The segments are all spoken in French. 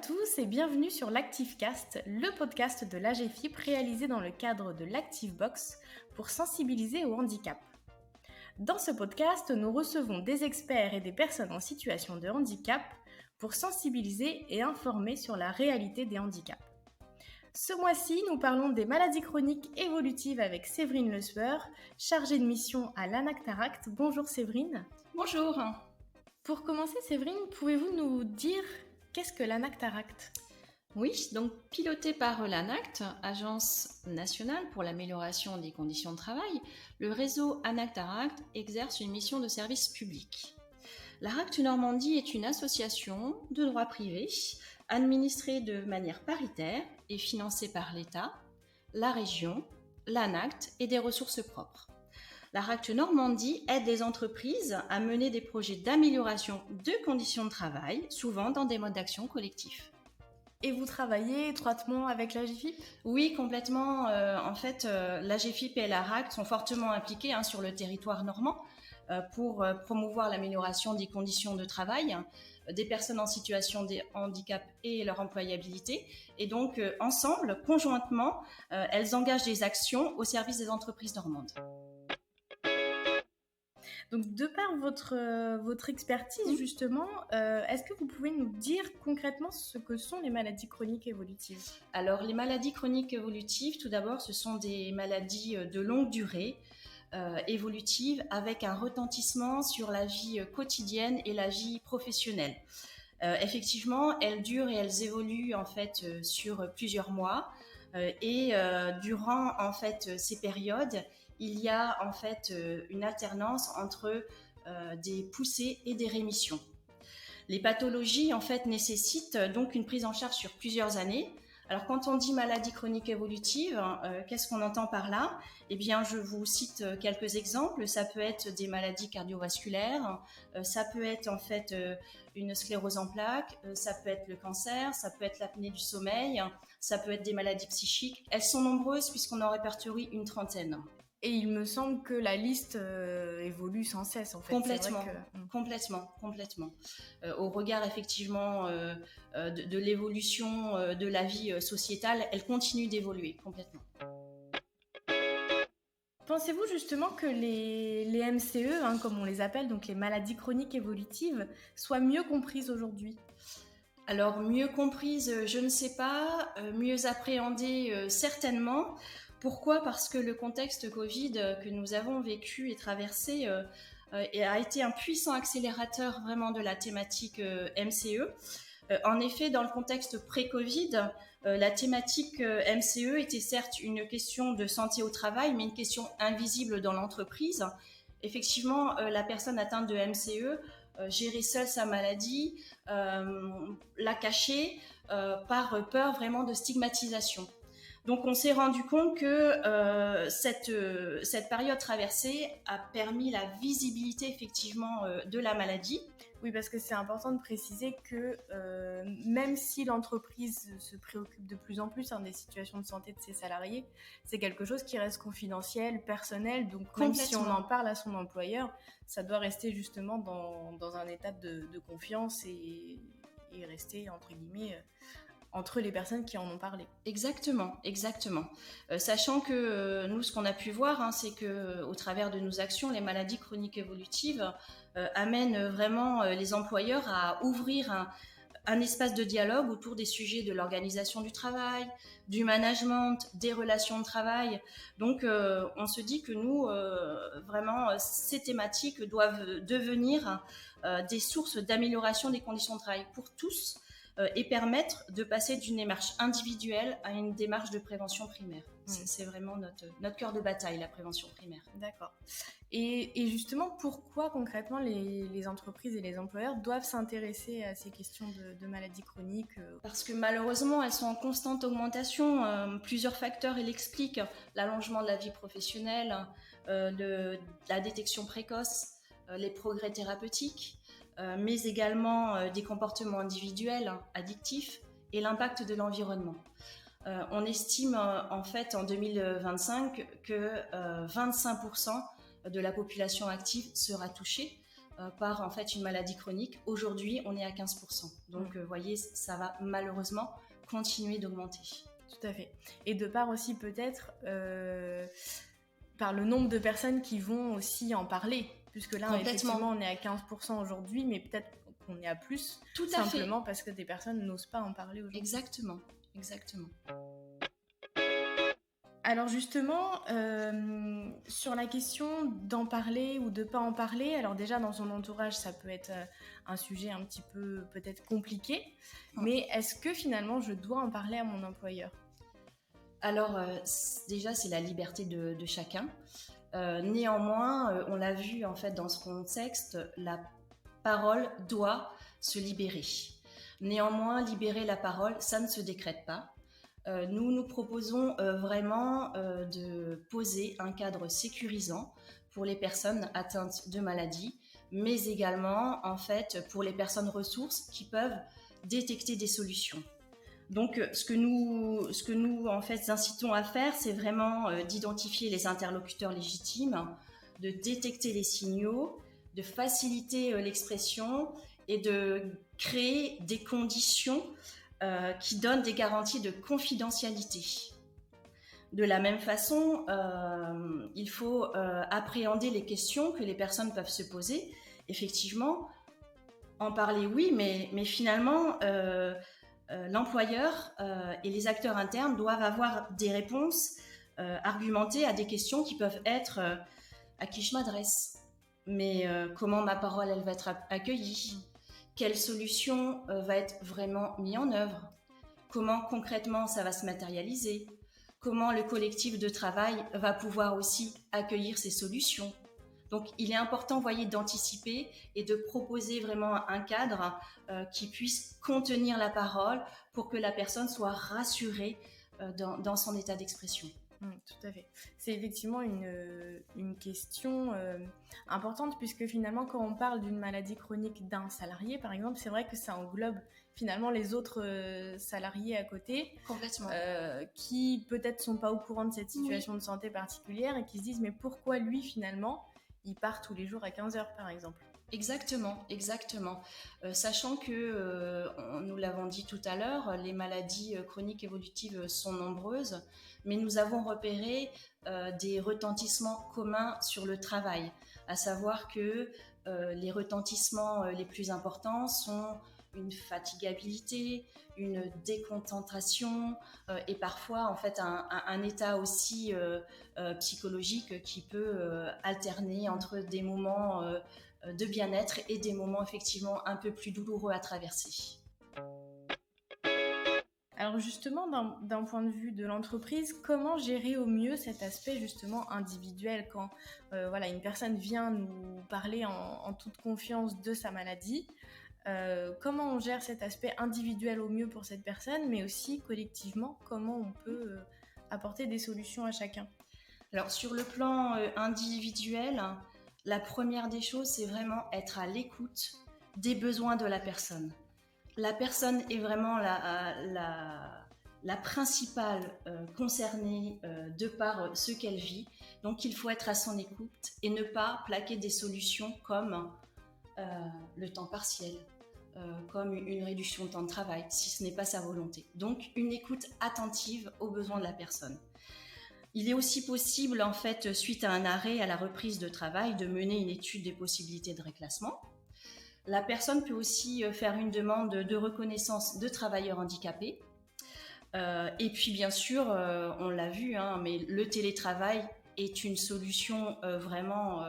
tous et bienvenue sur l'ActiveCast, le podcast de l'AGFIP réalisé dans le cadre de l'ActiveBox pour sensibiliser au handicap. Dans ce podcast, nous recevons des experts et des personnes en situation de handicap pour sensibiliser et informer sur la réalité des handicaps. Ce mois-ci, nous parlons des maladies chroniques évolutives avec Séverine Lesueur, chargée de mission à l'Anactaract. Bonjour Séverine. Bonjour. Pour commencer Séverine, pouvez-vous nous dire qu'est-ce que l'Anactaract ? Oui, donc piloté par l'ANACT, Agence nationale pour l'amélioration des conditions de travail, le réseau Anactaract exerce une mission de service public. L'ARACT Normandie est une association de droit privé administrée de manière paritaire et financée par l'État, la région, l'ANACT et des ressources propres. L'ARACT Normandie aide les entreprises à mener des projets d'amélioration de conditions de travail, souvent dans des modes d'action collectifs. Et vous travaillez étroitement avec l'AGFIP ? Oui, complètement. L'AGFIP et l'ARACT sont fortement impliqués sur le territoire normand pour promouvoir l'amélioration des conditions de travail des personnes en situation de handicap et leur employabilité. Et donc, ensemble, conjointement, elles engagent des actions au service des entreprises normandes. Donc, de par votre expertise, justement, est-ce que vous pouvez nous dire concrètement ce que sont les maladies chroniques évolutives ? Alors, les maladies chroniques évolutives, tout d'abord, ce sont des maladies de longue durée, évolutives, avec un retentissement sur la vie quotidienne et la vie professionnelle. Effectivement, elles durent et elles évoluent sur plusieurs mois. Durant ces périodes, il y a une alternance entre des poussées et des rémissions. Les pathologies nécessitent donc une prise en charge sur plusieurs années. Alors quand on dit maladie chronique évolutive, qu'est-ce qu'on entend par là ? Eh bien, je vous cite quelques exemples. Ça peut être des maladies cardiovasculaires, ça peut être une sclérose en plaques, ça peut être le cancer, ça peut être l'apnée du sommeil, ça peut être des maladies psychiques. Elles sont nombreuses puisqu'on en répertorie une trentaine. Et il me semble que la liste évolue sans cesse, en fait. Complètement, complètement. Au regard, effectivement, de l'évolution de la vie sociétale, elle continue d'évoluer complètement. Pensez-vous justement que les MCE, comme on les appelle, donc les maladies chroniques évolutives, soient mieux comprises aujourd'hui ? Alors, mieux comprises, je ne sais pas. Mieux appréhendées, certainement. Pourquoi ? Parce que le contexte Covid que nous avons vécu et traversé a été un puissant accélérateur vraiment de la thématique MCE. En effet, dans le contexte pré-Covid, la thématique MCE était certes une question de santé au travail, mais une question invisible dans l'entreprise. Effectivement, la personne atteinte de MCE gérer seule sa maladie, la cacher par peur vraiment de stigmatisation. Donc on s'est rendu compte que cette période traversée a permis la visibilité effectivement de la maladie. Oui, parce que c'est important de préciser que même si l'entreprise se préoccupe de plus en plus des situations de santé de ses salariés, c'est quelque chose qui reste confidentiel, personnel, donc même si on en parle à son employeur, ça doit rester justement dans un état de confiance et rester entre guillemets entre les personnes qui en ont parlé. Exactement. Sachant que nous, ce qu'on a pu voir, c'est que au travers de nos actions, les maladies chroniques évolutives amènent vraiment les employeurs à ouvrir un espace de dialogue autour des sujets de l'organisation du travail, du management, des relations de travail. Donc, on se dit que nous, vraiment, ces thématiques doivent devenir des sources d'amélioration des conditions de travail pour tous, et permettre de passer d'une démarche individuelle à une démarche de prévention primaire. C'est vraiment notre cœur de bataille, la prévention primaire. D'accord. Et justement, pourquoi concrètement les entreprises et les employeurs doivent s'intéresser à ces questions de maladies chroniques ? Parce que malheureusement, elles sont en constante augmentation. Plusieurs facteurs l'expliquent. L'allongement de la vie professionnelle, la détection précoce, les progrès thérapeutiques, mais également des comportements individuels addictifs et l'impact de l'environnement. On estime en 2025 que 25% de la population active sera touchée par en fait une maladie chronique. Aujourd'hui, on est à 15%. Donc, vous voyez, ça va malheureusement continuer d'augmenter. Tout à fait. Et de part aussi peut-être par le nombre de personnes qui vont aussi en parler. Puisque là, effectivement, on est à 15% aujourd'hui, mais peut-être qu'on est à plus. Tout à simplement fait. Parce que des personnes n'osent pas en parler aujourd'hui. Exactement. Alors justement, sur la question d'en parler ou de pas en parler, alors déjà dans son entourage, ça peut être un sujet un petit peu peut-être compliqué, mais est-ce que finalement je dois en parler à mon employeur ? Alors déjà, c'est la liberté de chacun. Néanmoins, on l'a vu en fait dans ce contexte, la parole doit se libérer. Néanmoins, libérer la parole, ça ne se décrète pas. Nous proposons vraiment de poser un cadre sécurisant pour les personnes atteintes de maladies, mais également en fait pour les personnes ressources qui peuvent détecter des solutions. Donc, ce que nous en fait incitons à faire, c'est vraiment d'identifier les interlocuteurs légitimes, de détecter les signaux, de faciliter l'expression et de créer des conditions qui donnent des garanties de confidentialité. De la même façon, il faut appréhender les questions que les personnes peuvent se poser. Effectivement, en parler, oui, mais finalement, l'employeur et les acteurs internes doivent avoir des réponses argumentées à des questions qui peuvent être à qui je m'adresse, mais comment ma parole elle va être accueillie, quelle solution va être vraiment mise en œuvre, comment concrètement ça va se matérialiser, comment le collectif de travail va pouvoir aussi accueillir ces solutions. Donc, il est important, voyez, d'anticiper et de proposer vraiment un cadre qui puisse contenir la parole pour que la personne soit rassurée dans son état d'expression. Tout à fait. C'est effectivement une question importante puisque finalement, quand on parle d'une maladie chronique d'un salarié, par exemple, c'est vrai que ça englobe finalement les autres salariés à côté. Complètement. Qui peut-être sont pas au courant de cette situation de santé particulière et qui se disent mais pourquoi lui finalement il part tous les jours à 15h par exemple. Exactement. Sachant que, nous l'avons dit tout à l'heure, les maladies chroniques évolutives sont nombreuses, mais nous avons repéré des retentissements communs sur le travail, à savoir que les retentissements les plus importants sont une fatigabilité, une déconcentration et parfois en fait un état aussi psychologique qui peut alterner entre des moments de bien-être et des moments effectivement un peu plus douloureux à traverser. Alors justement, d'un point de vue de l'entreprise, comment gérer au mieux cet aspect justement individuel quand une personne vient nous parler en toute confiance de sa maladie, comment on gère cet aspect individuel au mieux pour cette personne, mais aussi collectivement, comment on peut apporter des solutions à chacun ? Alors sur le plan individuel, la première des choses, c'est vraiment être à l'écoute des besoins de la personne. La personne est vraiment la principale concernée de par ce qu'elle vit. Donc il faut être à son écoute et ne pas plaquer des solutions comme le temps partiel, comme une réduction de temps de travail, si ce n'est pas sa volonté. Donc une écoute attentive aux besoins de la personne. Il est aussi possible, en fait, suite à un arrêt à la reprise de travail, de mener une étude des possibilités de reclassement. La personne peut aussi faire une demande de reconnaissance de travailleurs handicapés. Et puis, bien sûr, on l'a vu, mais le télétravail est une solution vraiment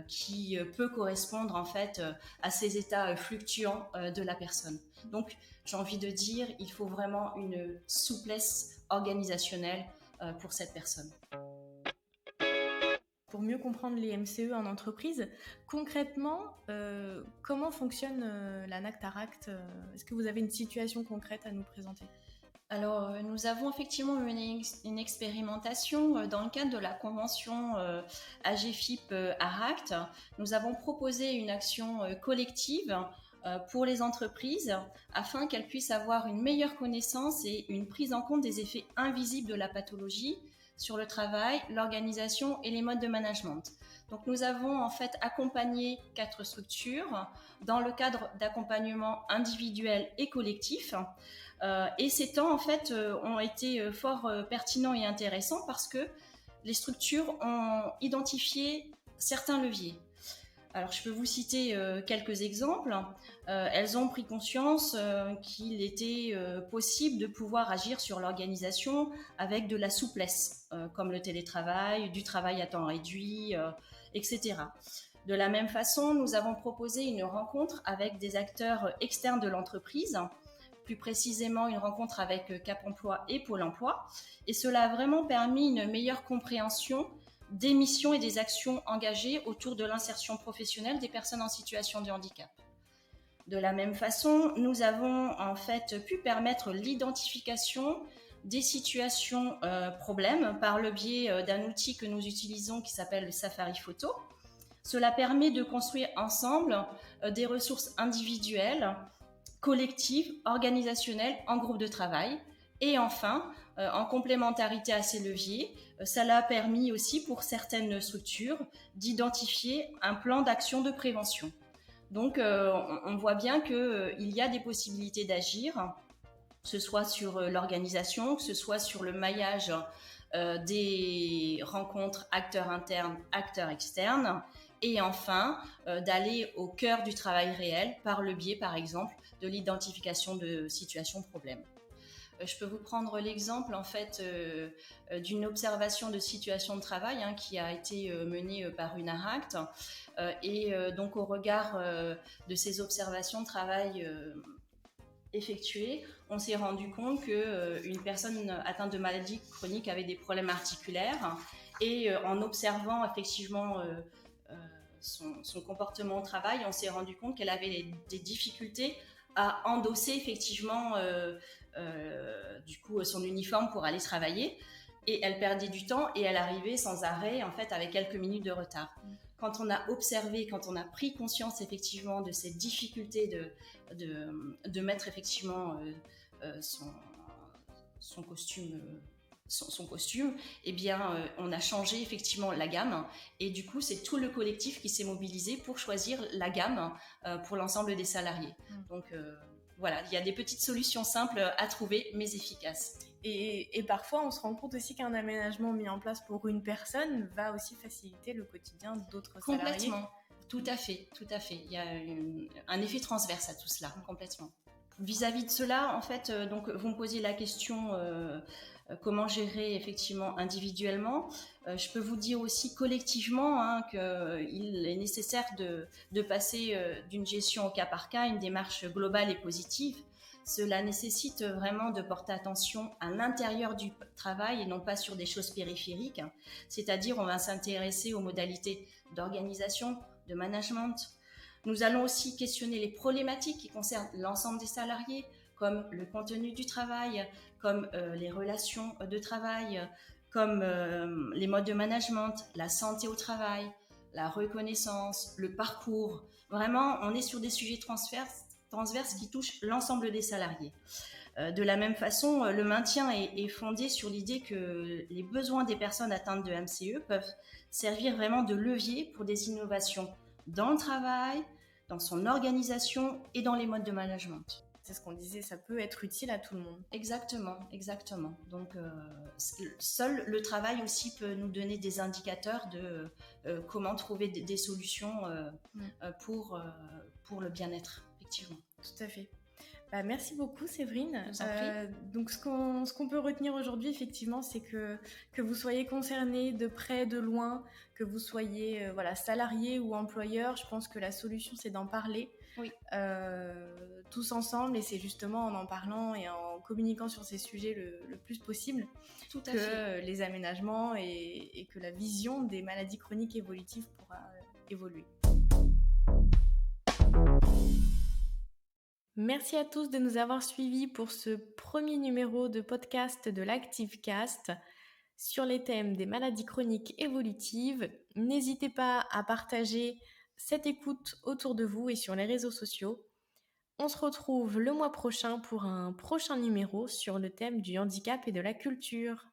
qui peut correspondre, en fait, à ces états fluctuants de la personne. Donc, j'ai envie de dire, il faut vraiment une souplesse organisationnelle pour cette personne. Pour mieux comprendre les MCE en entreprise, concrètement, comment fonctionne l'ANACT-ARACT ? Est-ce que vous avez une situation concrète à nous présenter ? Alors, nous avons effectivement une expérimentation dans le cadre de la convention AGFIP-ARACT. Nous avons proposé une action collective pour les entreprises afin qu'elles puissent avoir une meilleure connaissance et une prise en compte des effets invisibles de la pathologie sur le travail, l'organisation et les modes de management. Donc nous avons en fait accompagné 4 structures dans le cadre d'accompagnement individuel et collectif. Et ces temps en fait ont été fort pertinents et intéressants parce que les structures ont identifié certains leviers. Alors, je peux vous citer quelques exemples. Elles ont pris conscience qu'il était possible de pouvoir agir sur l'organisation avec de la souplesse, comme le télétravail, du travail à temps réduit, etc. De la même façon, nous avons proposé une rencontre avec des acteurs externes de l'entreprise, plus précisément une rencontre avec Cap Emploi et Pôle Emploi. Et cela a vraiment permis une meilleure compréhension des missions et des actions engagées autour de l'insertion professionnelle des personnes en situation de handicap. De la même façon, nous avons en fait pu permettre l'identification des situations problèmes par le biais d'un outil que nous utilisons qui s'appelle le Safari Photo. Cela permet de construire ensemble des ressources individuelles, collectives, organisationnelles, en groupe de travail. Et enfin, en complémentarité à ces leviers, cela a permis aussi pour certaines structures d'identifier un plan d'action de prévention. Donc, on voit bien qu'il y a des possibilités d'agir, que ce soit sur l'organisation, que ce soit sur le maillage des rencontres acteurs internes, acteurs externes, et enfin d'aller au cœur du travail réel par le biais, par exemple, de l'identification de situations problèmes. Je peux vous prendre l'exemple en fait d'une observation de situation de travail qui a été menée par UNARACT et donc au regard de ces observations de travail effectuées, on s'est rendu compte qu'une personne atteinte de maladie chronique avait des problèmes articulaires et en observant effectivement son comportement au travail, on s'est rendu compte qu'elle avait des difficultés à endosser effectivement du coup son uniforme pour aller travailler, et elle perdait du temps et elle arrivait sans arrêt en fait avec quelques minutes de retard. Quand on a observé, quand on a pris conscience effectivement de cette difficulté de mettre effectivement son costume son costume, eh bien, on a changé effectivement la gamme, et du coup, c'est tout le collectif qui s'est mobilisé pour choisir la gamme pour l'ensemble des salariés. Donc, voilà, il y a des petites solutions simples à trouver, mais efficaces. Et parfois, on se rend compte aussi qu'un aménagement mis en place pour une personne va aussi faciliter le quotidien d'autres salariés. Complètement, tout à fait, tout à fait. Il y a un effet transverse à tout cela, complètement. Vis-à-vis de cela, en fait, donc, vous me posiez la question comment gérer effectivement individuellement. Je peux vous dire aussi collectivement qu'il est nécessaire de passer d'une gestion au cas par cas à une démarche globale et positive. Cela nécessite vraiment de porter attention à l'intérieur du travail et non pas sur des choses périphériques. C'est-à-dire, on va s'intéresser aux modalités d'organisation, de management. Nous allons aussi questionner les problématiques qui concernent l'ensemble des salariés, comme le contenu du travail, comme les relations de travail, comme les modes de management, la santé au travail, la reconnaissance, le parcours. Vraiment, on est sur des sujets transverses qui touchent l'ensemble des salariés. De la même façon, le maintien est fondé sur l'idée que les besoins des personnes atteintes de MCE peuvent servir vraiment de levier pour des innovations dans le travail, dans son organisation et dans les modes de management. C'est ce qu'on disait, ça peut être utile à tout le monde. Exactement, exactement. Donc, seul le travail aussi peut nous donner des indicateurs de comment trouver des solutions pour le bien-être, effectivement. Tout à fait. Bah, merci beaucoup Séverine. Donc ce qu'on peut retenir aujourd'hui effectivement, c'est que vous soyez concernés de près, de loin, que vous soyez salarié ou employeur, je pense que la solution c'est d'en parler tous ensemble, et c'est justement en parlant et en communiquant sur ces sujets le plus possible que les aménagements et que la vision des maladies chroniques évolutives pourra évoluer. Merci à tous de nous avoir suivis pour ce premier numéro de podcast de l'ActiveCast sur les thèmes des maladies chroniques évolutives. N'hésitez pas à partager cette écoute autour de vous et sur les réseaux sociaux. On se retrouve le mois prochain pour un prochain numéro sur le thème du handicap et de la culture.